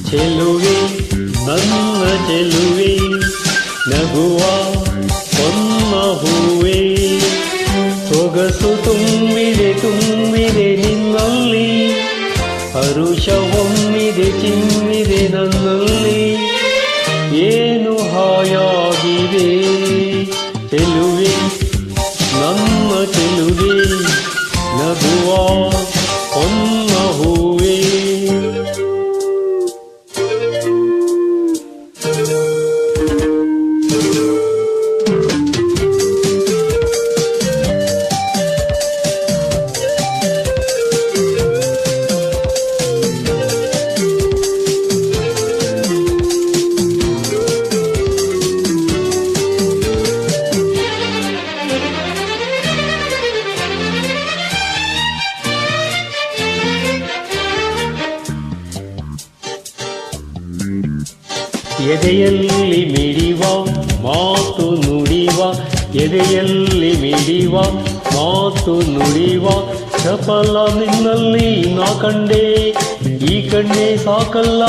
ಚೆಲುವೆ ನನ್ನ ಚೆಲುವೆ ನಗುವ ಹೊನ್ನ ಹೂವೇ ಸೊಗಸು ತುಂಬಿದೆ ನಿನ್ನಲ್ಲಿ ಹರುಷ ಹೊಮ್ಮಿದೆ ಚಿಮ್ಮಿದೆ ನನ್ನಲ್ಲಿ ಏನು ಹಾಯಾಗಿದೆ ಚೆಲುವೆ ನನ್ನ ಚೆಲುವೆ ನಗುವ ಹೊನ್ನ ಹೂವೇ ಎದೆಯಲ್ಲಿ ಮಿಡಿವ ಮಾತು ನುಡಿವ ಎದೆಯಲ್ಲಿ ಮಿಡಿವ ಮಾತು ನುಡಿವ ಚಪಲ ನಿನ್ನಲ್ಲಿ ನಾ ಕಂಡೆ ಈ ಕಣ್ಣೆ ಸಾಕಲ್ಲ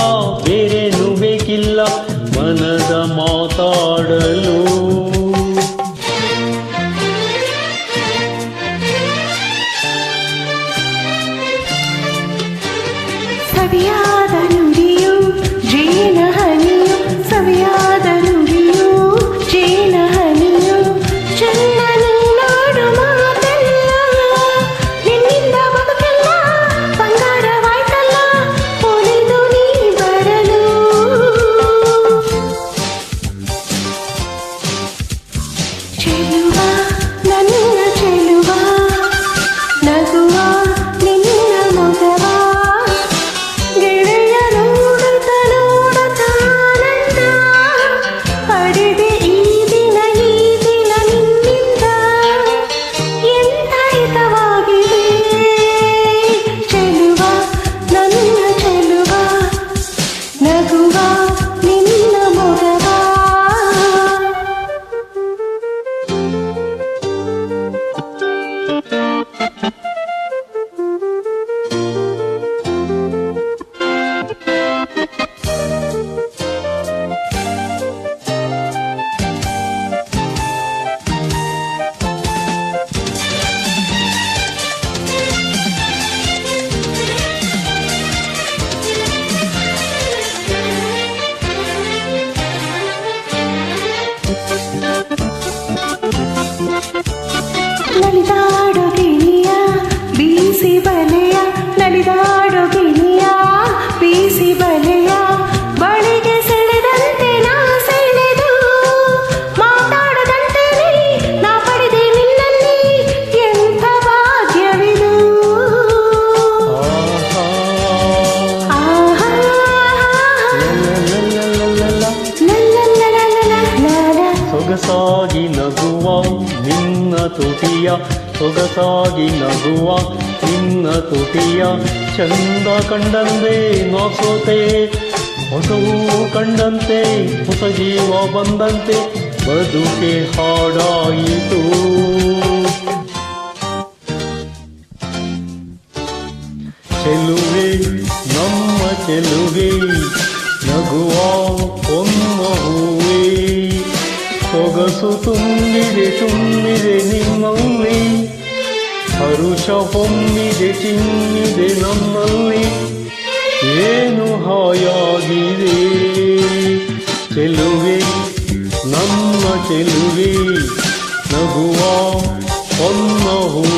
ಬೇರೇನು ಬೇಕಿಲ್ಲ ಮನದ ಮಾತಾಡಲು ಸವಿಯಾದ ನುಡಿಯು ಜೇನ ಹನಿಯು ಸವಿಯಾದ ನುಡಿಯು ಜೇನ ಹನಿಯು ಚೆನ್ನ ನೀನಾಡು ಮಾತೆಲ್ಲ ನಿನ್ನಿಂದ ಬದುಕೆಲ್ಲ ಬಂಗಾರವಾಯ್ತಲ್ಲ ಒಲಿದು ನೀ ಬರಲು ಚೆಲುವ ನನ್ನ ಚೆಲುವ ನಗುವ ನಿನ್ನ ಮೊಗವ ನಲಿದಾಡು ಗಿಣಿಯ ಬೀಸಿ ಬಲೆಯ ನಲಿದಾಡು ಗಿಣಿಯ ಬೀಸಿ ಬಲೆಯ ಬಳಿಗೆ ಸೆಳೆದಂತೆ ನಾ ಸೆಳೆದು ಮಾತಾಡದಂತೆ ನಾ ಪಡೆದೆ ನಿನ್ನಲ್ಲಿ ಎಂಥ ಭಾಗ್ಯವಿದು ಸೊಗಸಾಗಿ ನಗುವ ನಿನ್ನ ತುಟಿಯ ಸೊಗಸಾಗಿ ನಗುವ ನಿನ್ನ ತುಟಿಯ ಚಂದ ಕಂಡಂತೆ ನಾ ಸೋತೆ ಹೊಸವು ಕಂಡಂತೆ ಹೊಸ ಜೀವ ಬಂದಂತೆ ಬದುಕೆ ಹಾಡಾಯಿತು ಚೆಲುವೆ ನಮ್ಮ ಚೆಲುವೆ ನಗುವ ಹೊನ್ನ ಹೂವೇ ಸೊಗಸು ತುಂಬಿದೆ ನಿಮ್ಮಲ್ಲಿ ಹರುಷ ಹೊಮ್ಮಿದೆ ಚಿಮ್ಮಿದೆ ನಮ್ಮಲ್ಲಿ ಏನು ಹಾಯಾಗಿದೆ ಚೆಲುವೆ ನಮ್ಮ ಚೆಲುವೆ ನಗುವ ಹೊನ್ನ ಹೂವೇ